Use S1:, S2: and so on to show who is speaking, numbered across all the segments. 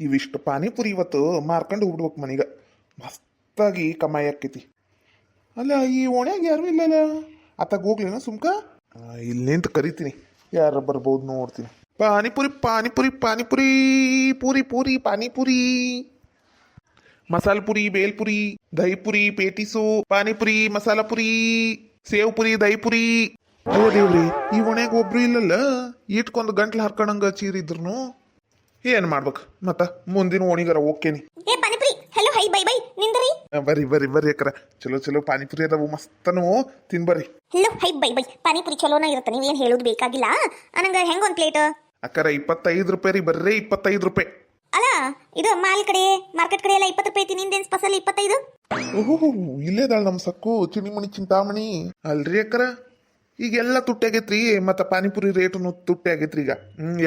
S1: ಇವಿಷ್ಟು ಪಾನಿಪುರಿ ಇವತ್ತು ಮಾರ್ಕೊಂಡು ಹೋಗ್ಬಿಡ್ಬೇಕು ಮನೀಗ. ಮಸ್ತಾಗಿ ಕಮಾಯಿ ಆಕ್ಕೈತಿ. ಅಲ್ಲ ಈ ಓಣ್ಯಾಗ ಯಾರು ಇಲ್ಲಲ್ಲ, ಆತಾಗ ಹೋಗ್ಲೇನ ಸುಮ್ಕ. ಇಲ್ಲಿ ನಿಂತು ಕರಿತೀನಿ, ಯಾರು ಬರ್ಬೋದು ನೋಡ್ತೀನಿ. ಪಾನಿಪುರಿ ಪಾನಿಪುರಿ ಪಾನಿಪುರಿ ಪೂರಿ ಪೂರಿ ಪಾನಿಪುರಿ, ಮಸಾಲ ಪುರಿ, ಬೇಲ್ಪುರಿ, ದಹಿಪುರಿ, ಪೇಟಿಸು, ಪಾನಿಪುರಿ, ಮಸಾಲ ಪುರಿ, ಸೇವ್ ಪುರಿ, ದಹಿಪುರಿ. ಅಯ್ಯೋ ದೇವ್ರಿ, ಈ ಓಣ್ಯಾಗ ಒಬ್ರು ಇಲ್ಲಲ್ಲ, ಇಟ್ಕೊಂದು ಗಂಟ್ಲು ಹರ್ಕೊಂಡಂಗ ಚೀರಿದ್ರು. ಏನ್ ಮಾಡ್ಬೇಕು ಮತ್ತ ಮುಂದಿನ ಓಣಿಗಾರ ಓಕೆನಿ.
S2: ಏ panipuri, hello hi bye bye ನಿಂದ್ರಿ.
S1: ಬರ್ರಿ ಬರ್ರಿ ಬರ್ರಿ ಅಕ್ಕರ, ಚಲೋ ಚಲೋ ಪಾನಿಪುರಿ ಅದಾವು ಮಸ್ತನು, ತಿನ್ಬರ್ರಿ.
S2: Hello hi bye bye, panipuri ಚಲೋನ ಇರುತ್ತೆ, ನೀವೇನು ಹೇಳೋದು ಬೇಕಾಗಿಲ್ಲ. ನಂಗೆ ಹೆಂಗ ಒಂದು ಪ್ಲೇಟ್
S1: ಅಕ್ಕರ 25 ರೂಪಾಯಿ ರೀ, ಬರ್ರಿ 25 ರೂಪಾಯಿ.
S2: ಅಲ್ಲ ಇದು ಮಾಲ್ ಕಡೆ ಮಾರ್ಕೆಟ್ ಕಡೆ ಎಲ್ಲ 20 ರೂಪಾಯಿ ಐತಿ, ನಿಂದೇನು ಸ್ಪೆಷಲ್ 25?
S1: ಓಹೋ, ಇಲ್ಲೇದಾಳ ನಮ್ಮ ಸಕ್ಕು ಚಿಣಿಮಣಿ ಚಿಂತಾಮಣಿ. ಅಲ್ರಿ ಅಕ್ಕರ, ಈಗೆಲ್ಲ ತುಟ್ಟಿ ಆಗೈತ್ರಿ, ಮತ್ತ ಪಾನಿಪುರಿ ರೇಟು ತುಟ್ಟಿ ಆಗೈತ್ರಿ ಈಗ.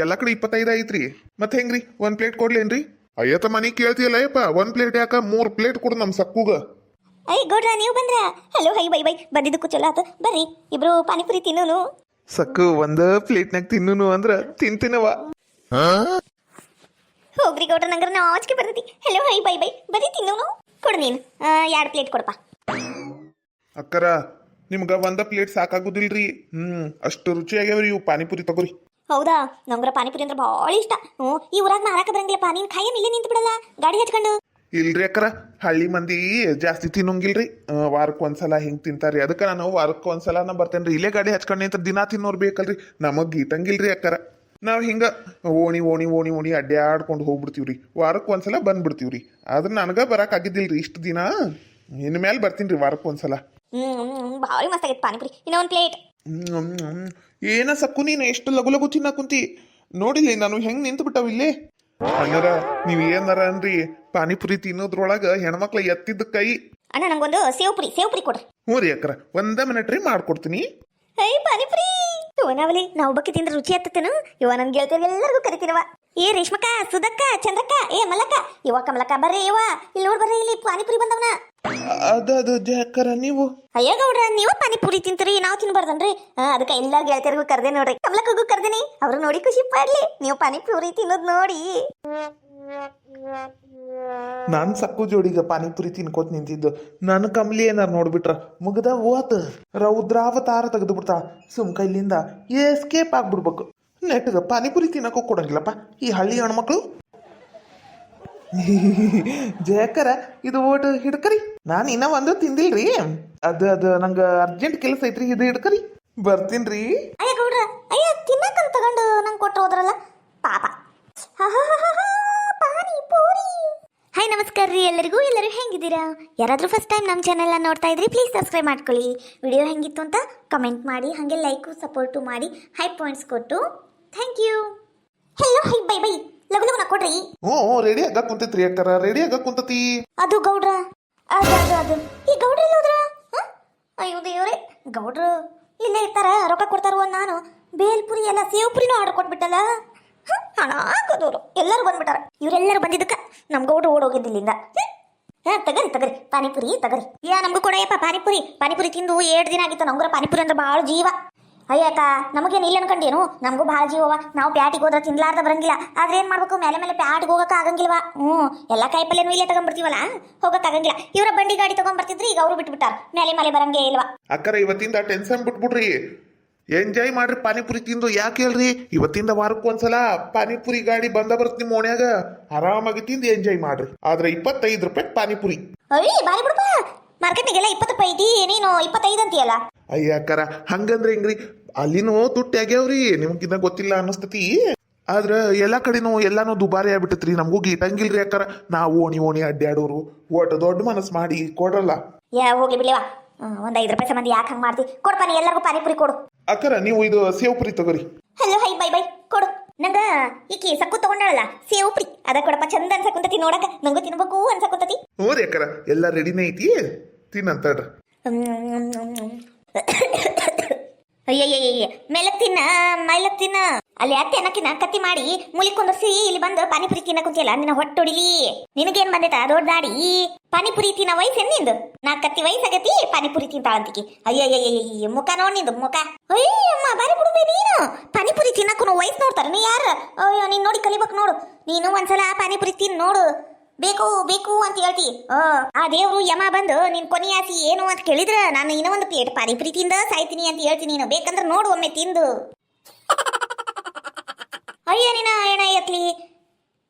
S1: ಎಲ್ಲಾ ಕಡೆ 25 ಐತ್ರಿ. ಮತ್ತೆ ಹೆಂಗ್ರಿ, 1 ಪ್ಲೇಟ್ ಕೊಡ್ಲೇನ್ರಿ? ಅಯ್ಯತ ಮನಿ ಕೇಳ್ತಿಯಲ್ಲ ಯಪ್ಪ, 1 ಪ್ಲೇಟ್ ಯಾಕ 3 ಪ್ಲೇಟ್ ಕೊಡು ನಮ್ಮ ಸಕ್ಕುಗ.
S2: ಐ ಗೌಡ್ರ, ನೀವು ಬಂದ್ರ? ಹಲೋ ಹೈ ಬೈ ಬೈ, ಬಂದಿದ್ದಕ್ಕೂ ಚಲೋ ಆತು. ಬರ್ರಿ ಇಬ್ರು ಪಾನಿಪುರಿ ತಿನ್ನೋನು.
S1: ಸಕ್ಕು ಒಂದ ಪ್ಲೇಟ್ನಾಗ ತಿನ್ನೂನು ಅಂದ್ರ ತಿಂತೀನವ.
S2: ಹೋಗ್ರಿ ಗೌಡ್ರ, ನಂಗ್ರ ನಾವು ಆಚಕೆ ಬರ್ತೈತಿ. ಹಲೋ ಹೈ ಬೈ ಬೈ, ಬರ್ರಿ ತಿನ್ನೋನು. ಕೊಡು ನೀನು 2 ಪ್ಲೇಟ್ ಕೊಡಪ್ಪ.
S1: ಅಕ್ಕರ, ನಿಮ್ಗ 1 ಪ್ಲೇಟ್ ಸಾಕಾಗುದಿಲ್ರಿ. ಅಷ್ಟು ರುಚಿಯಾಗ್ಯಾವ್ರಿ ಇವು ಪಾನಿಪುರಿ, ತಗೋರಿ.
S2: ಹೌದಾ, ನಂಗ್ರ ಪಾನಿಪುರಿ ಅಂದ್ರೆ ಭಾಳ ಇಷ್ಟ. ಈ ಊರಾಗ ಮಾರಾಕ ಬರಂಗಿಲ್ಲಪ್ಪ, ನೀನ್ ಖಾಯಂ ಇಲ್ಲೇ ನಿಂತು ಬಿಡಲ್ಲ ಗಾಡಿ ಹಚ್ಕೊಂಡು.
S1: ಇಲ್ರಿ ಅಕ್ಕರ, ಹಳ್ಳಿ ಮಂದಿ ಜಾಸ್ತಿ ತಿನ್ನೋಂಗಿಲ್ರಿ, ವಾರಕ್ಕೆ ಒಂದ್ಸಲ ಹಿಂಗ್ ತಿಂತಾರ್ರಿ. ಅದಕ್ಕೆ ನಾನು ವಾರಕ್ಕೆ ಒಂದ್ಸಲನ ಬರ್ತೇನ್ರಿ. ಇಲ್ಲೇ ಗಾಡಿ ಹಚ್ಕೊಂಡು ನಿಂತ ದಿನಾ ತಿನ್ನೋರ್ ಬೇಕಲ್ರಿ, ನಮಗ್ ಗೀಟಂಗಿಲ್ರಿ ಅಕ್ಕರ. ನಾವ್ ಹಿಂಗ ಓಣಿ ಓಣಿ ಓಣಿ ಓಣಿ ಅಡ್ಡಾಡ್ಕೊಂಡು ಹೋಗ್ಬಿಡ್ತೀವ್ರಿ, ವಾರಕ್ಕೆ ಒಂದ್ಸಲ ಬಂದ್ಬಿಡ್ತೀವ್ರಿ. ಆದ್ರೆ ನನಗ ಬರಕ್ ಆಗಿದ್ದಿಲ್ರಿ ಇಷ್ಟು ದಿನ. ಇನ್ ಮೇಲೆ ಬರ್ತೀನ್ರಿ ವಾರಕ್ಕೆ ಒಂದ್ಸಲ.
S2: ಭಾಳ ಮಸ್ತ್ ಆಗೈತೆ ಪಾನಿಪುರಿ. ಇನ್ನೂ 1 ಪ್ಲೇಟ್.
S1: ಏನ ಸಕ್ಕು, ನೀನು ಎಷ್ಟು ಲಗು ಲಗು ತಿನ್ನ ಕುಂತಿ ನೋಡಿಲ್ಲ ನಾನು ಹೆಂಗ್ ನಿಂತು ಬಿಟ್ಟಾವ ಇಲ್ಲೇ. ಅಣ್ಣರ, ನೀವ್ ಏನಾರ ಅನ್ರಿ, ಪಾನಿಪುರಿ ತಿನ್ನೋದ್ರೊಳಗ ಹೆಣ್ಮಕ್ಳ ಎತ್ತಿದ್ದ ಕೈ.
S2: ಅಣ್ಣ ನಂಗೊಂದು ಸೇವ್ ಪುರಿ ಕೊಡ್ರಿ.
S1: ಹ್ಞೂ ರೀ ಅಕ್ಕರ, 1 ಮಿನಿಟ್ ರೀ ಮಾಡ್ಕೊಡ್ತೀನಿ.
S2: ಐ ಪಾನಿಪುರಿ ಇವನಾವಲಿ ನಾವು ಬಕ್ಕಿ ತಿಂದ್ರೆ ರುಚಿ ಹತ್ತತನು. ಇವ ನನ್ ಗೆಳತಿಯರ್ ಎಲ್ಲರಿಗೂ ಕರಿತೀನವ. ಏ ರೇಷ್ಮಕ್ಕ, ಸುಧಕ್ಕ, ಚಂದ್ರಕ್ಕ, ಏ ಮಲ್ಲಕ್ಕ, ಇವ ಕಮಲಕ್ಕ, ಬರ್ರಿ ಇವ ಇಲ್ಲಿ ನೋಡ್ ಬರ್ರಿ, ಇಲ್ಲಿ ಪಾನಿಪುರಿ ಬಂದವನ.
S1: ಅದು ಅಕ್ಕರ, ನೀವು
S2: ಅಯ್ಯ ಗೌಡ್ರ, ನೀವ ಪಾನಿಪುರಿ ತಿಂತೀರಿ, ನಾವು ತಿನ್ಬಾರ್ದನ್ರಿ? ಅದಕ್ಕೆ ಎಲ್ಲಾರ ಗೆಳತಿಯರಿಗೂ ಕರ್ದೆ ನೋಡ್ರಿ. ಕಮಲಕ್ಕಗೂ ಕರ್ದೇನಿ, ಅವ್ರು ನೋಡಿ ಖುಷಿ ಪಡ್ಲಿ ನೀವು ಪಾನಿಪುರಿ ತಿನ್ನೋದ್ ನೋಡಿ.
S1: ನಾನ್ ಸಕ್ಕು ಜೋಡಿಗ ಪಾನಿಪುರಿ ತಿನ್ಕೋತ್ ನಿಂತಿದ್ದು, ನನ್ ಕಮಲಿ ಏನಾರ ನೋಡ್ಬಿಟ್ರ ಮುಗ್ದ ಓತ್ ರೌದ್ರಾವತಾರ ತೆಗೆದು ಬಿಡ್ತಾಳ. ಸುಮ್ಕ ಇಲ್ಲಿಂದ ಎಸ್ಕೇಪ್ ಆಗ್ಬಿಡ್ಬೇಕು. ನೆಟ್ಗ ಪಾನಿಪುರಿ ತಿನ್ನಕ್ಕೂ ಕೊಡಂಗಿಲ್ಲಪ್ಪ ಈ ಹಳ್ಳಿ ಹೆಣ್ಮಕ್ಳು. ಜಯಕರ, ಇದು ಓಟ್ ಹಿಡ್ಕರಿ. ನಾನು ಇನ್ನ 1 ತಿಂದಿಲ್ರಿ. ಅದು ನಂಗ ಅರ್ಜೆಂಟ್ ಕೆಲಸ ಐತ್ರಿ, ಇದು ಹಿಡ್ಕರಿ, ಬರ್ತೀನ್ರಿ.
S2: ಅಯ್ಯ ಗೌಡ್ರ, ಅಯ್ಯ ತಿನ್ನಕಂತ ತಗೊಂಡು ನಂಗೆ ಕೊಟ್ಟು ಹೋದ್ರಲ್ಲ ಪಾಪ. ಪಾನಿಪುರಿ. ಹಾಯ್ ನಮಸ್ಕಾರ ರೀ ಎಲ್ಲರಿಗೂ. ಎಲ್ಲರೂ ಹೆಂಗಿದ್ದೀರಾ? ಯಾರಾದರೂ ಫಸ್ಟ್ ಟೈಮ್ ನಮ್ಮ ಚಾನೆಲ್ನ ನೋಡ್ತಾ ಇದ್ರಿ ಪ್ಲೀಸ್ ಸಬ್ಸ್ಕ್ರೈಬ್ ಮಾಡ್ಕೊಳ್ಳಿ. ವಿಡಿಯೋ ಹೆಂಗಿತ್ತು ಅಂತ ಕಮೆಂಟ್ ಮಾಡಿ, ಹಾಗೆ ಲೈಕು ಸಪೋರ್ಟು ಮಾಡಿ, ಹೈ ಪಾಯಿಂಟ್ಸ್ ಕೊಟ್ಟು thank you. Hello hi bye bye, ಲಗು ಲಗುನ ಕೊಡ್ರಿ.
S1: ಹ್ಞೂ ರೆಡಿ ಆಗ ಕುಂತೈತ್ರಿ ಅಕ್ಕರ, ರೆಡಿ ಆಗ ಕುಂತತಿ.
S2: ಅದು ಗೌಡ್ರ, ಅದು ಈ ಗೌಡ್ರ ಎಲ್ಲ ಹೋದ್ರ? ಅಯ್ಯೋ ದೇವ್ರೆ, ಗೌಡ್ರು ಇಲ್ಲೇ ಇರ್ತಾರ, ರೊಕ್ಕ ಕೊಡ್ತಾರ. ನಾನು ಬೇಲ್ಪುರಿ ಎಲ್ಲ ಸೇವ್ ಪುರಿನೂ ಆರ್ಡರ್ ಕೊಟ್ಬಿಟ್ಟಲ್ಲ. ಹಣ ಹಾಕೋದವ್ರು ಎಲ್ಲರೂ ಬಂದ್ಬಿಟ್ಟಾರ. ಇವರೆಲ್ಲರೂ ಬಂದಿದ್ದಕ್ಕ ನಮ್ ಗೌಡ್ರು ಓಡೋಗಿದ್ದಿಲ್ಲಿಂದ. ತಗರಿ ಪಾನಿಪುರಿ ತಗರಿ. ನಮಗೂ ಕೊಡಯ್ಯಪ್ಪ ಪಾನಿಪುರಿ ತಿಂದು 2 ದಿನ ಆಗಿತ್ತು. ನಮ್ಗರ ಪಾನಿಪುರಿ ಅಂದ್ರೆ ಭಾಳ ಜೀವ. ಅಯ್ಯಕ್ಕ, ನಮಗೇನು ಇಲ್ಲ ಅನ್ಕಂಡೇನು, ನಮಗೂ ಭಾಳ ಜೀವವ. ನಾವು ಪ್ಯಾಟಿಗೆ ಹೋದ್ರೆ ತಿನ್ಲಾರ್ದ ಬರಂಗಿಲ್ಲ. ಆದ್ರೆ ಏನ್ ಮಾಡ್ಬೇಕು, ಮೇಲೆ ಪ್ಯಾಟಿಗೆ ಹೋಗಕ್ಕೆ ಆಗಂಗಿಲ್ವಾ? ಎಲ್ಲ ಕಾಯಿಪಲ್ಯನೂ ಇಲ್ಲೇ ತಗೊಂಡ್ಬಿಡ್ತೀವಲ್ಲ, ಹೋಗಕ್ ಆಗಂಗಿಲ್ಲ. ಇವರ ಬಂಡಿ ಗಾಡಿ ತಗೊಂಡ್ಬರ್ತಿದ್ರಿ, ಈಗ ಅವರು ಬಿಟ್ಬಿಟ್ಟಾರ, ಮೇಲೆ ಬರಂಗೇ ಇಲ್ವಾ.
S1: ಅಕ್ಕರ, ಇವತ್ತಿಂದ ಟೆನ್ಷನ್ ಬಿಟ್ಬಿಡ್ರಿ, ಎಂಜಾಯ್ ಮಾಡ್ರಿ ಪಾನಿಪುರಿ ತಿಂದು. ಯಾಕೆ ಹೇಳ್ರಿ, ಇವತ್ತಿಂದ ವಾರಕ್ಕೆ ಒಂದ್ಸಲ ಪಾನಿಪುರಿ ಗಾಡಿ ಬಂದ ಬರುತ್ತೆ ನಿಮ್ಮ ಓಣ್ಯಾಗ. ಆರಾಮಾಗಿ ತಿಂದು ಎಂಜಾಯ್ ಮಾಡ್ರಿ. ಆದ್ರೆ 25 ರೂಪಾಯಿ ಪಾನಿಪುರಿ.
S2: ಅಯ್ಯ ಬಾರಿ ಬಿಡಪ್ಪ, ಮಾರ್ಕೆಟ್ನಾಗೆಲ್ಲ 20 ರೂಪಾಯಿ ಐತಿ, ನೀನು 25 ಅಂತೀಯಲ್ಲ.
S1: ಅಯ್ಯ ಅಕ್ಕರ, ಹಂಗಂದ್ರೆ ಹೆಂಗ್ರಿ, ಅಲ್ಲಿನೂ ತುಟ್ಟಿ ಆಗ್ಯಾವ್ರಿ, ನಿಮ್ಗಿನ್ನ ಗೊತ್ತಿಲ್ಲ ಅನ್ನಿಸ್ತತಿ. ಆದ್ರ ಎಲ್ಲಾ ಕಡೆನೂ ಎಲ್ಲಾನು ದುಬಾರಿ ಆಗ್ಬಿಟ್ಟತ್ರಿ, ನಮಗೂ ಗೀಟಂಗಿಲ್ರಿ ಅಕ್ಕರ. ನಾವು ಓಣಿ ಅಡ್ಡಾಡೋರು ಒಟ್ಟು ದೊಡ್ಡ ಮನಸ್ಸು ಮಾಡಿ ಕೊಡ್ರಲ್ಲ.
S2: ಹೋಗ್ಲಿ ಬಿಡ್ಲಿವ, ಒಂದ್ 5 ರೂಪಾಯಿ ಸಂಬಂಧ ಯಾಕೆ ಹಂಗೆ ಮಾಡ್ತಿ? ಕೊಡ್ಪಾನಿ, ಎಲ್ಲರಿಗೂ ಪಾನಿಪುರಿ ಕೊಡು.
S1: ಅಕ್ಕರ, ನೀವು ಇದು ಸೇವ್ ಪುರಿ ತಗೋರಿ.
S2: ಹಲೋ ಹೈ ಬೈ ಬೈ ಕೊಡು. ನಂಗ ಈಕಿ ಸಕ್ಕು ತಗೊಂಡಾಳಲ್ಲ ಸೇವ್ ಪುರಿ, ಅದ ಕೊಡಪ್ಪ. ಚಂದ ಅನ್ಸಕುಂತತಿ ನೋಡಕ, ನಂಗೂ ತಿನ್ಬೇಕು ಅನ್ಸಕುಂತತಿ.
S1: ಹ್ಞೂ ರೀ ಅಕ್ಕರ, ಎಲ್ಲ ರೆಡಿನೇ ಐತಿ, ತಿನ್ನಂತಡ್ರಿ.
S2: ಅಯ್ಯಯ್ಯ ಮೆಲ್ಲಕ್ ತಿನ್ನ. ಅಲ್ಲಿ ಅತ್ತೆ ಅನ್ನಕಿನ ಕತ್ತಿ ಮಾಡಿ ಮುಲಿ ಕುಂದರ್ಸಿ ಇಲ್ಲಿ ಬಂದು ಪಾನಿಪುರಿ ತಿನ್ನ ಕುಂತಿಯಲ್ಲ ನಿನ್ನ ಹೊಟ್ಟೊಡಿಲಿ. ನಿನಗೇನ್ ಬಂದೈತ ದೊಡ್ಡ ದಾಡಿ? ಪಾನಿಪುರಿ ತಿನ್ನ ವಯಸ್ಸೇನ್ ನಿಂದು? ನಾ ಕತ್ತಿ ವಯಸ್ಸಾಗತಿ ಪಾನಿಪುರಿ ತಿಂತಾಳಂತಿಕಿ. ಅಯ್ಯಯ್ಯ ಮುಖ ನೋಡ್ ನಿಂದು ಮುಖ. ಅಯ್ಯಮ್ಮ ಬಾರಿ ಬಿಡುಬೇ ನೀನು. ಪಾನಿಪುರಿ ತಿನ್ನಕ್ಕೂ ವಯಸ್ಸು ನೋಡ್ತಾರ ನೀ ಯಾರ? ಅಯ್ಯೋ ನೀನ್ ನೋಡಿ ಕಲಿಬೇಕು ನೋಡು. ನೀನು ಒಂದ್ಸಲ ಪಾನಿಪುರಿ ತಿನ್ ನೋಡು. ಬೇಕು ಬೇಕು ಅಂತ ಹೇಳ್ತಿ. ಆ ದೇವ್ರು ಯಮ ಬಂದು ನಿನ್ ಕೊನೆ ಆಸಿ ಏನು ಅಂತ ಕೇಳಿದ್ರ ನಾನು ಇನ್ನೂ ಒಂದು ಪ್ಲೇಟ್ ಪಾನಿಪುರಿ ತಿಂದ ಸಾಯ್ತೀನಿ ಅಂತ ಹೇಳ್ತೀನಿ. ನೀನು ಬೇಕಂದ್ರೆ ನೋಡು ಒಮ್ಮೆ ತಿಂದು. ಅಯ್ಯ ನೀನ ಏನ ಎತ್ಲಿ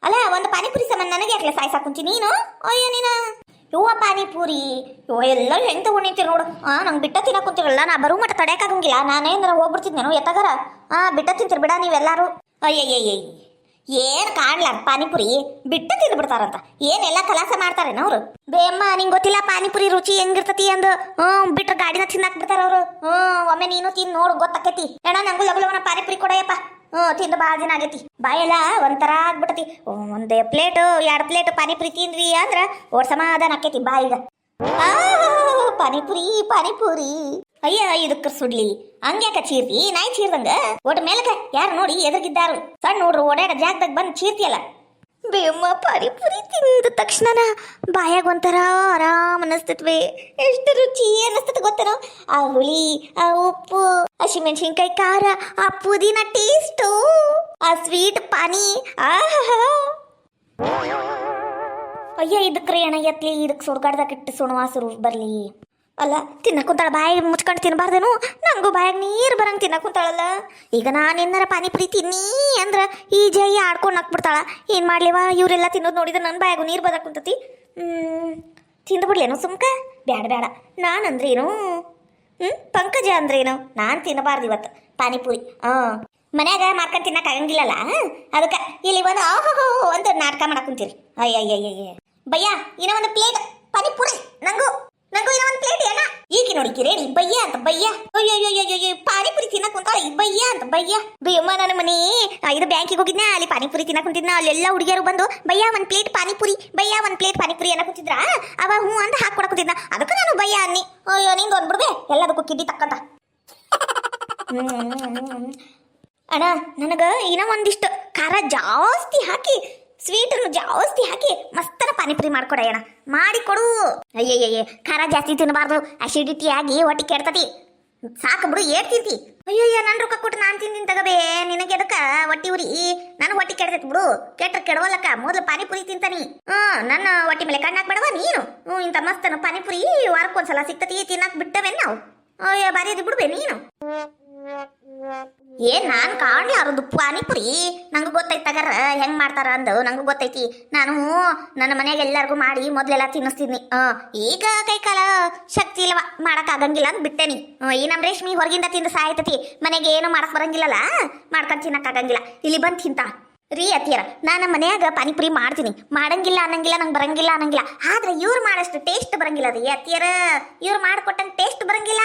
S2: ಅಲ್ಲ ಒಂದು ಪಾನಿಪುರಿ ಸಂಬಂಧ ನನಗೆ ಯಾಕೆ ಸಾಯ್ಸಾಕುಂತಿ ನೀನು? ಅಯ್ಯ ನೀನ ಯುವ ಪಾನಿಪುರಿ ಯುವ ಎಲ್ಲ ಹೆಂಗ್ ತಗೊಂಡಿರ್ತೀರಿ ನೋಡು. ನಂಗೆ ಬಿಟ್ಟ ತಿನ್ನಕ್ ಕುಂತಿರಲ್ಲ, ನಾ ಬರೋ ಮಟ್ಟ ತಡೆಯಕ್ಕಾಗಂಗಿಲ್ಲ. ನಾನೇನಾರ ಹೋಗ್ಬಿಡ್ತಿದ್ನೇನು ಎತ್ತಗಾರ. ಬಿಟ್ಟ ತಿಂತೀರಿ ಬಿಡ ನೀವೆಲ್ಲಾರು. ಅಯ್ಯಯ್ಯ ಏನ್ ಕಾಣ್ಲಾರ ಪಾನಿಪುರಿ ಬಿಟ್ಟ ತಿಂದು ಬಿಡ್ತಾರಂತ. ಏನೆಲ್ಲ ಕಲಾಸ ಮಾಡ್ತಾರೇನ ಅವ್ರು? ಬೇಮ್ಮ ನಿಂಗೆ ಗೊತ್ತಿಲ್ಲ ಪಾನಿಪುರಿ ರುಚಿ ಹೆಂಗಿರ್ತತಿ ಅಂದು. ಬಿಟ್ರ ಗಾಡಿನ ತಿನ್ನಾಕ್ ಬಿಡ್ತಾರ ಅವ್ರು. ಒಮ್ಮೆ ನೀನು ತಿಂದು ನೋಡು ಗೊತ್ತಾಕೈತಿ. ಅಣ್ಣ ನಂಗೂ ಲಗುಲವನ ಪಾನಿಪುರಿ ಕೊಡಯಪ್ಪ. ತಿಂದು ಭಾಳ ದಿನ ಆಗೈತಿ. ಬಾಯೆಲ್ಲ ಒಂಥರ ಆಗ್ಬಿಟ್ಟತಿ. ಒಂದೇ ಪ್ಲೇಟ್ 2 ಪ್ಲೇಟ್ ಪಾನಿಪುರಿ ತಿಂದ್ವಿ ಅಂದ್ರ ಓಡ್ ಸಮಾಧಾನ ಆಕೈತಿ ಬಾಯಿಗ. ಪಾನಿಪುರಿ ಪಾನಿಪುರಿ ಅಯ್ಯ ಇದಕ್ಕೆ ಸುಡ್ಲಿ ಹಂಗ್ಯಾಕ ಚೀರ್ತಿ? ನಾಯಿ ಚೀರ್ದಂಗ ಒಟ್ಟು ಮೇಲಕ ಯಾರು ನೋಡಿ ಎದುರ್ಗಿದ್ದಾರು. ಸಣ್ಣ ನೋಡ್ರು ಓಡಾಡ ಜಾಗದಾಗ ಬಂದು ಚೀರ್ತಿಯಲ್ಲ. ಬೇಮ್ಮ ಪಾನಿಪುರಿ ತಿಂದ ತಕ್ಷಣ ಬಾಯಾಗ ಒಂಥರ ಆರಾಮ್ ಅನ್ನಿಸ್ತತ್ವೆ. ಎಷ್ಟು ರುಚಿ ಅನ್ನಿಸ್ತದ ಗೊತ್ತೇನೋ? ಆ ಹುಳಿ, ಆ ಉಪ್ಪು, ಹಸಿಮೆಣಸಿನ್ಕಾಯಿ ಖಾರ, ಆ ಪುದೀನ ಟೇಸ್ಟು, ಆ ಸ್ವೀಟ್ ಪಾನಿ. ಅಯ್ಯ ಇದಕ್ರಿ ಅಣ್ಣ ಎತ್ಲಿ ಇದಕ್ಕೆ ಸುಡ್ಗಾಡ್ದಾಗ ಇಟ್ಟು ಸುಣವಾಸರು ಬರ್ಲಿ. ಅಲ್ಲ ತಿನ್ನಕ್ ಕುಂತಾಳ ಬಾಯಿ ಮುಚ್ಕೊಂಡು ತಿನ್ಬಾರ್ದೇನು? ನಂಗೂ ಬಾಯಾಗ ನೀರು ಬರಂಗ್ ತಿನ್ನಕ್ ಕುಂತಾಳಲ್ಲ. ಈಗ ನಾನು ಏನಾರ ಪಾನಿಪುರಿ ತಿನ್ನಿ ಅಂದ್ರ ಈ ಜೈ ಆಡ್ಕೊಂಡು ಹಾಕ್ಬಿಡ್ತಾಳ. ಏನ್ ಮಾಡ್ಲಿವ ಇವರೆಲ್ಲ ತಿನ್ನೋದು ನೋಡಿದ್ರೆ ನನ್ನ ಬಾಯಾಗು ನೀರು ಬರಕ್ ಕುಂತತಿ. ತಿಂದು ಬಿಡ್ಲೇನು ಸುಮ್ಕ? ಬ್ಯಾಡ ಬ್ಯಾಡ. ನಾನಂದ್ರೇನು ಪಂಕಜ ಅಂದ್ರೇನು? ನಾನು ತಿನ್ನಬಾರ್ದು ಇವತ್ತು ಪಾನಿಪುರಿ. ಮನ್ಯಾಗ ಮಾಡ್ಕೊಂಡು ತಿನ್ನಕ್ ಆಗಂಗಿಲ್ಲಲ್ಲ, ಅದಕ್ಕೆ ಇಲ್ಲಿ ಬಂದು ಆಹೋ ಅಂತ ನಾಟಕ ಮಾಡಕ್ ಕುಂತೀರಿ. ಅಯ್ಯಯ್ಯಯ್ಯ ಬಯ್ಯ ಇನ್ನೂ ಒಂದು ಪ್ಲೇಟ್ ಪಾನಿಪುರಿ ನಂಗೂ ಇನ್ನೂ ಒಂದು ಪ್ಲೇಟ್ ಏನ ಈಕೆ ನೋಡಿ ಕಿರೇಣಿ ಬಯ್ಯ ಅಂತ ಬಯ್ಯ. ಅಯ್ಯಯ್ಯಯ್ಯ ಪಾನಿಪುರಿ ತಿನ್ನಕ್ ಕುಂತಾಳ ಈ ಬಯ್ಯ ಅಂತ ಬಯ್ಯ. ಬೇಯಮ್ಮ ನನ್ನ ಮನೆ ಇದು ಬ್ಯಾಂಕಿಗೆ ಹೋಗಿದ್ನ, ಅಲ್ಲಿ ಪಾನಿಪುರಿ ತಿನ್ನಕ್ ಕುಂತಿದ್ನ. ಅಲ್ಲೆಲ್ಲ ಹುಡುಗಿಯರು ಬಂದು ಬಯ್ಯ ಒಂದು ಪ್ಲೇಟ್ ಪಾನಿಪುರಿ ಬಯ್ಯ ಒಂದು ಪ್ಲೇಟ್ ಪಾನಿಪುರಿ ಅನ್ನಕ್ ಕುಂತಿದ್ರ. ಅವ ಹ್ಞೂ ಅಂತ ಹಾಕೊಡಕ್ ಕುಂತಿದ್ನ. ಅದಕ್ಕೆ ನಾನು ಬಯ್ಯ ಅನ್ನಿ. ಅಯ್ಯೋ ನಿಂದು ಅಂದ್ಬಿಡ್ಬೆ ಎಲ್ಲದಕ್ಕೂ ಕಿಡ್ಡಿ ತಕ್ಕಂತ. ಅಣ್ಣ ನನಗೆ ಇನ್ನೂ ಒಂದಿಷ್ಟು ಖಾರ ಜಾಸ್ತಿ ಹಾಕಿ ಸ್ವೀಟನ್ನು ಜಾಸ್ತಿ ಹಾಕಿ ಮಸ್ತರ ಪಾನಿಪುರಿ ಮಾಡ್ಕೊಡಯ್ಯಣ, ಮಾಡಿಕೊಡು. ಅಯ್ಯಯ್ಯ ಖಾರ ಜಾಸ್ತಿ ತಿನ್ನಬಾರ್ದು, ಅಸಿಡಿಟಿ ಆಗಿ ಹೊಟ್ಟೆ ಕೆಡ್ತತಿ. ಸಾಕು ಬಿಡು ಏಟ್ ತಿಂತಿ. ಅಯ್ಯಯ್ಯ ನನ್ನ ರೊಕ್ಕ ಕೊಟ್ಟು ನಾನು ತಿಂತೀನಿ ತಗಬೇ. ನಿನಗೆ ಅದಕ್ಕೆ ಹೊಟ್ಟಿ ಉರಿ ನಾನು ಹೊಟ್ಟೆ ಕೆಡ್ತೈತಿ ಬಿಡು. ಕೆಟ್ಟ ಕೆಡವಲ್ಲಕ್ಕ ಮೊದಲು ಪಾನಿಪುರಿ ತಿಂತಾನಿ. ನನ್ನ ಹೊಟ್ಟೆ ಮೇಲೆ ಕಣ್ಣಾಕ್ ಬೇಡವ ನೀನು. ಇಂಥ ಮಸ್ತನ ಪಾನಿಪುರಿ ವಾರಕ್ಕೊಂದ್ಸಲ ಸಿಗ್ತತಿ ತಿನ್ನಕ್ ಬಿಟ್ಟವೇನ್ ನಾವು? ಅಯ್ಯ ಬಾರಿ ಅದು ಬಿಡ್ಬೇ ನೀನು. ಏನ್ ನಾನ್ ಕಾಣ್ಲಾರದು ಪಾನಿಪುರಿ ನಂಗೆ ಗೊತ್ತೈತಿ ತಗರ ಹೆಂಗ್ ಮಾಡ್ತಾರ ಅಂದು ನಂಗೂ ಗೊತ್ತೈತಿ. ನಾನು ನನ್ನ ಮನೆಯಾಗ ಎಲ್ಲಾರ್ಗು ಮಾಡಿ ಮೊದ್ಲೆಲ್ಲ ತಿನ್ನಿಸ್ತಿದ್ನಿ. ಈಗ ಕೈಕಾಲ ಶಕ್ತಿ ಇಲ್ಲವ ಮಾಡಕ್ ಆಗಂಗಿಲ್ಲ ಅಂತ ಬಿಟ್ಟೇನಿ. ಈ ನಮ್ ರೇಷ್ಮಿ ಹೊರಗಿಂದ ತಿಂದು ಸಾಯ್ತತಿ, ಮನೆಗೆ ಏನು ಮಾಡಕ್ ಬರಂಗಿಲ್ಲಲ್ಲ, ಮಾಡ್ಕೊಂಡ್ ತಿನ್ನಕ್ ಆಗಂಗಿಲ್ಲ. ಇಲ್ಲಿ ಬಂದ್ ತಿಂತ ರೀ ಅತ್ತಿಯರ. ನಾನು ಮನ್ಯಾಗ ಪಾನಿಪುರಿ ಮಾಡ್ತೀನಿ, ಮಾಡಂಗಿಲ್ಲ ಅನ್ನಂಗಿಲ್ಲ, ನಂಗೆ ಬರಂಗಿಲ್ಲ ಅನ್ನಂಗಿಲ್ಲ. ಆದ್ರೆ ಇವ್ರು ಮಾಡಷ್ಟು ಟೇಸ್ಟ್ ಬರಂಗಿಲ್ಲ ರೀ ಅತ್ತಿಯರ. ಇವ್ರು ಮಾಡ್ಕೊಟ್ಟಂಗೆ ಟೇಸ್ಟ್ ಬರಂಗಿಲ್ಲ.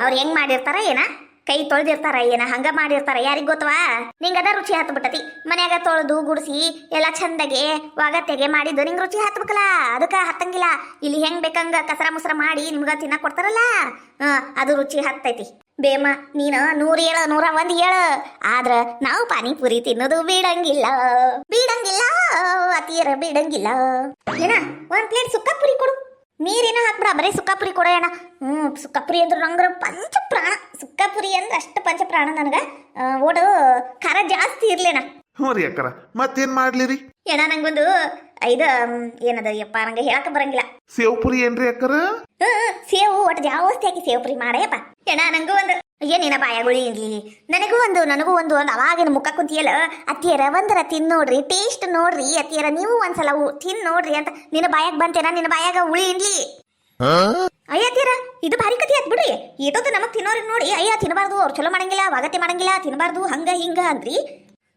S2: ಅವ್ರು ಹೆಂಗ್ ಮಾಡಿರ್ತಾರ ಏನ, ಕೈ ತೊಳೆದಿರ್ತಾರ ಏನ, ಹಂಗ ಮಾಡಿರ್ತಾರ ಯಾರಿಗ್ ಗೊತ್ತವಾ? ನಿಂಗದ ರುಚಿ ಹತ್ತು ಬಿಟ್ಟತಿ. ಮನ್ಯಾಗ ತೊಳೆದು ಗುಡಿಸಿ ಎಲ್ಲ ಚಂದಗೆ ಒಗತ್ತೆಗೆ ಮಾಡಿದ್ದು ನಿಂಗೆ ರುಚಿ ಹತ್ಬೇಕಲ್ಲ, ಅದಕ್ಕೆ ಹತ್ತಂಗಿಲ್ಲ. ಇಲ್ಲಿ ಹೆಂಗ್ ಬೇಕಂಗ ಕಸರ ಮುಸರ ಮಾಡಿ ನಿಮ್ಗ ತಿನ್ನಕ್ ಕೊಡ್ತಾರಲ್ಲ, ಅದು ರುಚಿ ಹತ್ತೈತಿ. ಬೇಮ ನೀನು 100 ಹೇಳ 101 ಹೇಳ, ಆದ್ರ ನಾವು ಪಾನಿಪುರಿ ತಿನ್ನೋದು ಬಿಡಂಗಿಲ್ಲ ಅತಿಯರ ಬಿಡಂಗಿಲ್ಲ. ಏನ 1 ಪ್ಲೇಟ್ ಸುಕ್ಕಪುರಿ ಕೊಡು. ನೀರೇನೋ ಹಾಕ್ಬಿಡ, ಬರೀ ಸುಕ್ಕಾಪುರಿ ಕೊಡೋಣ. ಸುಕ್ಕಾಪುರಿ ಅಂದ್ರೆ ನಂಗೆ ಪಂಚಪ್ರಾಣ. ಸುಕ್ಕಾಪುರಿ ಅಂದ್ರೆ ಅಷ್ಟು ಪಂಚಪ್ರಾಣ ನನಗೆ. ಓಡು ಖಾರ ಜಾಸ್ತಿ ಇರ್ಲೇನ.
S1: ಹ್ಞೂ ರೀ ಅಕ್ಕರ ಮತ್ತೇನ್ ಮಾಡ್ಲಿರಿ?
S2: ಏನ ನಂಗೊಂದು ಇದು ಏನದ ಯಪ್ಪ ನಂಗೆ ಹೇಳಕ ಬರಂಗಿಲ್ಲ.
S1: ಸೇವ್ ಪುರಿ ಏನ್ರಿ ಅಕ್ಕರ?
S2: ಸೇವು ಒಟ್ಟು ಜಾಸ್ತಿ ಹಾಕಿ ಸೇವ್ ಪುರಿ ಮಾಡಯಪ್ಪ. ಏನ ನಂಗೂ ಒಂದು ಏನೇನ ಬಾಯಗುಳಿ ಇರ್ಲಿ. ನನಗೂ ಒಂದು ಅವಾಗಿನ ಮುಖ ಕುಂತಿಯಲ್ಲ ಅತ್ತಿಯರ ಒಂದರ ತಿನ್ ನೋಡ್ರಿ, ಟೇಸ್ಟ್ ನೋಡ್ರಿ ಅತ್ತಿಯರ, ನೀವು ಒಂದ್ಸಲ ತಿನ್ ನೋಡ್ರಿ ಅಂತ ನಿನ್ನ ಬಾಯಾಗ ಬಂತೇನ, ನಿನ್ನ ಬಾಯಾಗ ಉಳಿ ಇರ್ಲಿ. ಅಯ್ಯ ಅತ್ತಿಯರ ಇದು ಭಾರಿ ಕತಿ ಆತ್ ಬಿಡ್ರಿ. ಏಟೋದು ನಮಗ್ ತಿನ್ನೋರಿಗೆ ನೋಡಿ ಅಯ್ಯ ತಿನ್ನಬಾರ್ದು, ಅವ್ರು ಚಲೋ ಮಾಡಂಗಿಲ್ಲ, ವಾಗತೆ ಮಾಡಂಗಿಲ್ಲ, ತಿನ್ನಬಾರ್ದು ಹಂಗ ಹಿಂಗ ಅಂದ್ರಿ.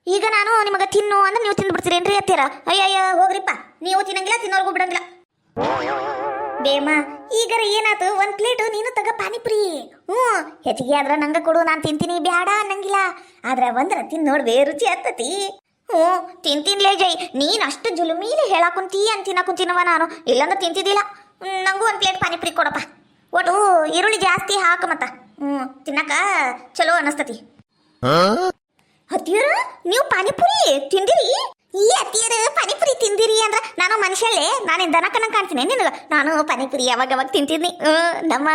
S2: ಈಗ ನಾನು ನಿಮಗ ತಿನ್ನು ಅಂದ್ರೆ ನೀವು ತಿಂದ್ಬಿಡ್ತೀರೇನ್ರಿ ಅತ್ತಿಯರ? ಅಯ್ಯ ಹೋಗ್ರಿಪ್ಪ, ನೀವು ತಿನ್ನಂಗಿಲ್ಲ, ತಿನ್ನೋರ್ಗೂ ಬಿಡಂಗಿಲ್ಲ. ಬೇಮ ಈಗರ ಏನಾತು, 1 ಪ್ಲೇಟ್ ನೀನು ತಗ ಪಾನಿಪುರಿ. ಹೆಚ್ಚಿಗೆ ಆದ್ರ ನಂಗ ಕೊಡು, ನಾನು ತಿಂತೀನಿ, ಬ್ಯಾಡ ಅನ್ನಂಗಿಲ್ಲ. ಆದ್ರ ಒಂದ್ರ ತಿನ್ ನೋಡ್ಬೇ, ರುಚಿ ಹತ್ತತಿ. ತಿಂತಿನ್ಲೇ ಜೈ, ನೀನ್ ಅಷ್ಟು ಜುಲುಮೀಲಿ ಹೇಳಾಕುಂತೀ ಅಂತ ತಿನ್ನಕುಂತೀನವ ನಾನು, ಇಲ್ಲಂದ್ರೆ ತಿಂತಿದ್ದಿಲ್ಲ. ನಂಗೂ 1 ಪ್ಲೇಟ್ ಪಾನಿಪುರಿ ಕೊಡಪ್ಪ. ಒಟ್ಟು ಈರುಳ್ಳಿ ಜಾಸ್ತಿ ಹಾಕ ಮತ್ತ ತಿನ್ನಕ ಚಲೋ ಅನಸ್ತತಿ. ಅತ್ತಿಯರ ನೀವು ಪಾನಿಪುರಿ ತಿಂದಿರಿ? ಈ ಅತ್ತಿಯರ ಪಾನಿಪುರಿ ತಿಂದಿರಿ ಅಂದ್ರ ನಾನು ಮನುಷ್ಯಲ್ಲೇ ನಾನೇನ್ ದನ ಕಣ್ಣಂಗ್ ಕಾಣ್ತೀನಿ ನಿನಗ. ನಾನು ಪಾನಿಪುರಿ ಯಾವಾಗ ಅವಾಗ ತಿಂತಿದ್ನಿ. ನಮ್ಮ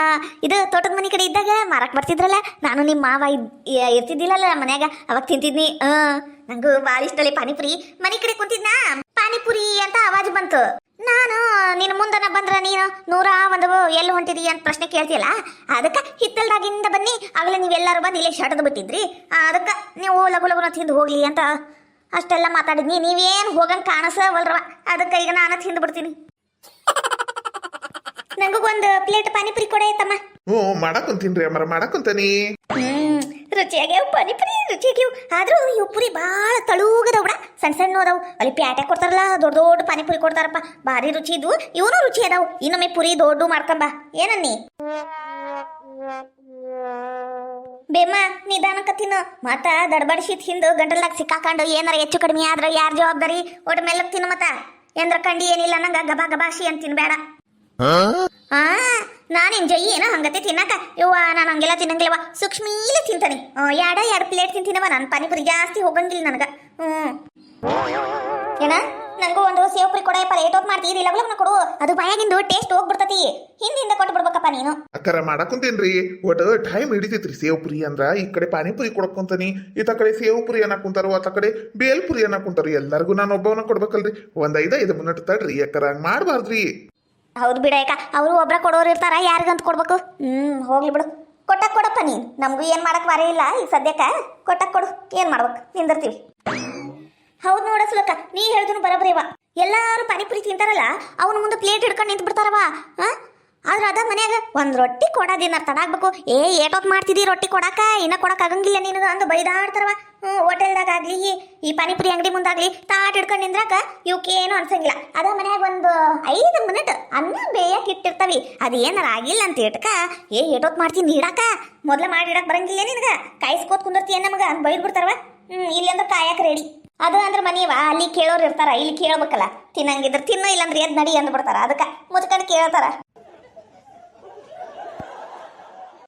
S2: ಇದು ತೋಟದ ಮನೆ ಕಡೆ ಇದ್ದಾಗ ಮಾರಕ್ ಬರ್ತಿದ್ರಲ್ಲ, ನಾನು ನಿಮ್ಮ ಮಾವ ಇರ್ತಿದ್ದಿಲ್ಲಲ್ಲ ಮನ್ಯಾಗ, ಅವಾಗ ತಿಂತಿದ್ನಿ. ನಂಗೂ ಭಾಳ ಇಷ್ಟಲ್ಲಿ ಪಾನಿಪುರಿ. ಮನೆ ಕಡೆ ಕುಂತಿದ್ನಾ, ಪಾನಿಪುರಿ ಅಂತ ಆವಾಜ್ ಬಂತು. ನಾನು ನಿನ್ನ ಮುಂದನ ಬಂದ್ರ ನೀನು 101 ಎಲ್ಲಿ ಹೊಂಟಿದಿ ಅಂತ ಪ್ರಶ್ನೆ ಕೇಳ್ತಿಯಲ್ಲ, ಅದಕ್ಕೆ ಹಿತ್ತಲ್ದಾಗಿಂದ ಬನ್ನಿ ಆಗಲೇ ನೀವೆಲ್ಲರೂ ಬಂದು ಇಲ್ಲೇ ಶಟದ್ ಬಿಟ್ಟಿದ್ರಿ. ಅದಕ್ಕೆ ನೀವು ಲಗು ಲಗುನ ತಿಂದು ಹೋಗ್ಲಿ ಅಂತ ಅಷ್ಟೆಲ್ಲ ಮಾತಾಡಿದ್ನಿ. ನೀವೇನು ಹೋಗಂಗೆ ಕಾಣಿಸವಲ್ರವ, ಅದಕ್ಕೆ ಈಗ ನಾನು ತಿಂದು ಬಿಡ್ತೀನಿ. ನಂಗೂ ಒಂದು ಪ್ಲೇಟ್ ಪಾನಿಪುರಿ ಕೊಡೆ ತಮ್ಮ.
S1: ಮಾಡಕ್ಕಂತೀನ್ರಿ ಅಮ್ಮರ, ಮಾಡಕ್ಕಂತಾನಿ.
S2: ರುಚಿಯಾಗ್ಯಾವ ಪಾನಿಪುರಿ, ರುಚಿಯಾಗ್ಯಾವ. ಆದ್ರೂ ಇವು ಪುರಿ ಭಾಳ ತಳೂಗದವ್ ಬಿಡ, ಸಣ್ಣ ಸಣ್ಣ ಅದಾವು. ಅಲ್ಲಿ ಪ್ಯಾಟ್ಯಾಗ ಕೊಡ್ತಾರಲ್ಲ, ದೊಡ್ಡ ದೊಡ್ಡ ಪಾನಿಪುರಿ ಕೊಡ್ತಾರಪ್ಪ, ಭಾರಿ ರುಚಿ ಇದ್ವು. ಇವನು ರುಚಿ ಅದಾವು. ಇನ್ನೊಮ್ಮೆ ಪುರಿ ದೊಡ್ಡ ಮಾಡ್ಕೊಂಬ. ಏನನ್ನಿ ಬೇಮ, ನಿಧಾನಕ್ಕ ತಿನ್ನು. ಮತ್ತ ದಡಬಡಿಸಿದ ಹಿಂದು ಗಂಟಲ್ದಾಗ ಸಿಕ್ಕಾಕೊಂಡು ಏನಾರ ಹೆಚ್ಚು ಕಡಿಮೆ ಆದ್ರೆ ಯಾರ ಜವಾಬ್ದಾರಿ? ಒಟ್ಟು ಮೆಲ್ಲಕ್ ತಿನ್ನು. ಮತ್ತ ಎಂದ್ರ ಕಂಡಿ ಏನಿಲ್ಲ ನಂಗ ಗಬಾ ಗಬಾಸಿ ಅಂತ ತಿನ್ಬೇಡ. ನಾನೇನ್ ಜೈ ಏನೋ ಹಂಗತೆ ತಿನ್ನಕ? ಇವ್ವ ನಾನು ಹಂಗೆಲ್ಲ ತಿನ್ನಂಗಿಲ್ಲವ, ಸೂಕ್ಷ್ಮೀಲೆ ತಿಂತಾನೆ. ಎರಡು ಪ್ಲೇಟ್ ತಿಂತೀನವ ನಾನು. ಪಾನಿಪುರಿ ಜಾಸ್ತಿ ಹೋಗಂಗಿಲ್ಲ ನನಗ. ಏನ ನಂಗೂ ಒಂದು ಸೇವ್ ಪುರಿ ಕೊಡಪ್ಪ. ಲೇಟ್ ಮಾಡ್ತೀರಿ, ಲಗ್ಲಗ್ನ ಕೊಡು. ಅದು ಬಾಯಾಗಿಂದು ಟೇಸ್ಟ್ ಹೋಗ್ಬಿಡ್ತತಿ. ಹಿಂದಿಂದ ಕೊಟ್ಟು ಬಿಡ್ಬೇಕಪ್ಪ ನೀನು.
S1: ಅಕ್ಕರ ಮಾಡಕ್ಕಂತೇನ್ರಿ, ಒಟ್ಟು ಟೈಮ್ ಹಿಡಿತೈತ್ರಿ. ಸೇವ್ ಪುರಿ ಅಂದ್ರ ಈ ಕಡೆ ಪಾನಿಪುರಿ ಕೊಡಕ್ಕಂತಾನಿ, ಈತ ಕಡೆ ಸೇವ್ ಪುರಿ ಅನ್ನಕ್ ಕುಂತಾರ, ಆತ ಕಡೆ ಬೇಲ್ ಪುರಿ ಅನ್ನಕ್ ಕುಂತಾರ. ಎಲ್ಲರಿಗೂ ನಾನು ಒಬ್ಬವನ್ನ ಕೊಡ್ಬೇಕಲ್ರಿ. ಒಂದ್ 5 ಮಿನಿಟ್ ತಡ್ರಿ ಅಕ್ಕರ, ಹಂಗ ಮಾಡ್ಬಾರ್ದ್ರಿ.
S2: ಹೌದು ಬಿಡ ಅಕ್ಕ, ಅವರು ಒಬ್ರ ಕೊಡೋರು ಇರ್ತಾರ, ಯಾರಿಗಂತ ಕೊಡ್ಬೇಕು? ಹೋಗ್ಲಿ ಬಿಡು. ಕೊಟ್ಟಕ್ ಕೊಡಪ್ಪ ನೀನು. ನಮಗೂ ಏನ್ ಮಾಡಕ್ ಬಾರಿ ಇಲ್ಲ ಈಗ ಸದ್ಯಕ್ಕ. ಕೊಟ್ಟಕ್ ಕೊಡು, ಏನ್ ಮಾಡ್ಬೇಕು? ನಿಂದಿರ್ತೀವಿ. ಹೌದು ನೋಡಸ್ಲಕ್ಕ, ನೀ ಹೇಳಿದ್ರು ಬರಬರಿವ. ಎಲ್ಲಾರು ಪಾನಿಪುರಿ ತಿಂತಾರಲ್ಲ, ಅವನ ಮುಂದೆ ಪ್ಲೇಟ್ ಹಿಡ್ಕೊಂಡು ನಿಂತು ಬಿಡ್ತಾರವ. ಆದ್ರೆ ಅದ ಮನ್ಯಾಗ ಒಂದ್ ರೊಟ್ಟಿ ಕೊಡೋದಿನ ತಡಾಗ್ಬೇಕು. ಏಟೋತ್ ಮಾಡ್ತಿದಿ ರೊಟ್ಟಿ ಕೊಡಾಕ, ಇನ್ನ ಕೊಡಕ್ ಆಗಂಗಿಲ್ಲ ನಿನಗ ಅಂದು ಬೈದಾಡ್ತಾರವ. ಹೋಟೆಲ್ದಾಗ ಆಗ್ಲಿ, ಈ ಪಾನಿಪುರಿ ಅಂಗಡಿ ಮುಂದಾಗ್ಲಿ ತಾಟ್ ಹಿಡ್ಕೊಂಡು ನಿಂದ್ರಾಕ ಇವಕ್ಕೇನು ಅನ್ಸಂಗಿಲ್ಲ. ಅದ ಮನ್ಯಾಗ ಒಂದು 5 ಮಿನಿಟ್ ಅನ್ನ ಬೇಯಕ್ ಇಟ್ಟಿರ್ತಾವಿ. ಅದು ಏನಾರ ಆಗಿಲ್ಲ ಅಂತ ಇಟ್ಕ, ಏಟೋತ್ ಮಾಡ್ತೀನಿ ನೀಡಾಕ, ಮೊದ್ಲ ಮಾಡಿಡಕ್ ಬರಂಗಿಲ್ಲ ನಿನಗ, ಕಾಯಿಸ್ಕೋತ್ ಕುಂದಿರ್ತೀಯ ನಮಗ ಅಂತ ಬೈದ್ ಬಿಡ್ತಾರವ. ಇಲ್ಲಿ ಅಂದ್ರೆ ಕಾಯಕ್ ರೆಡಿ. ಅದು ಅಂದ್ರೆ ಮನಿವ, ಅಲ್ಲಿ ಕೇಳೋರು ಇರ್ತಾರ, ಇಲ್ಲಿ ಕೇಳ್ಬೇಕಲ್ಲ. ತಿನ್ನಂಗಿದ್ರ ತಿನ್ನೋ, ಇಲ್ಲಂದ್ರೆ ಎದ್ ನಡಿ ಅಂದ್ಬಿಡ್ತಾರ. ಅದಕ್ಕೆ ಮುಚ್ಕೊಂಡು ಕೇಳ್ತಾರ.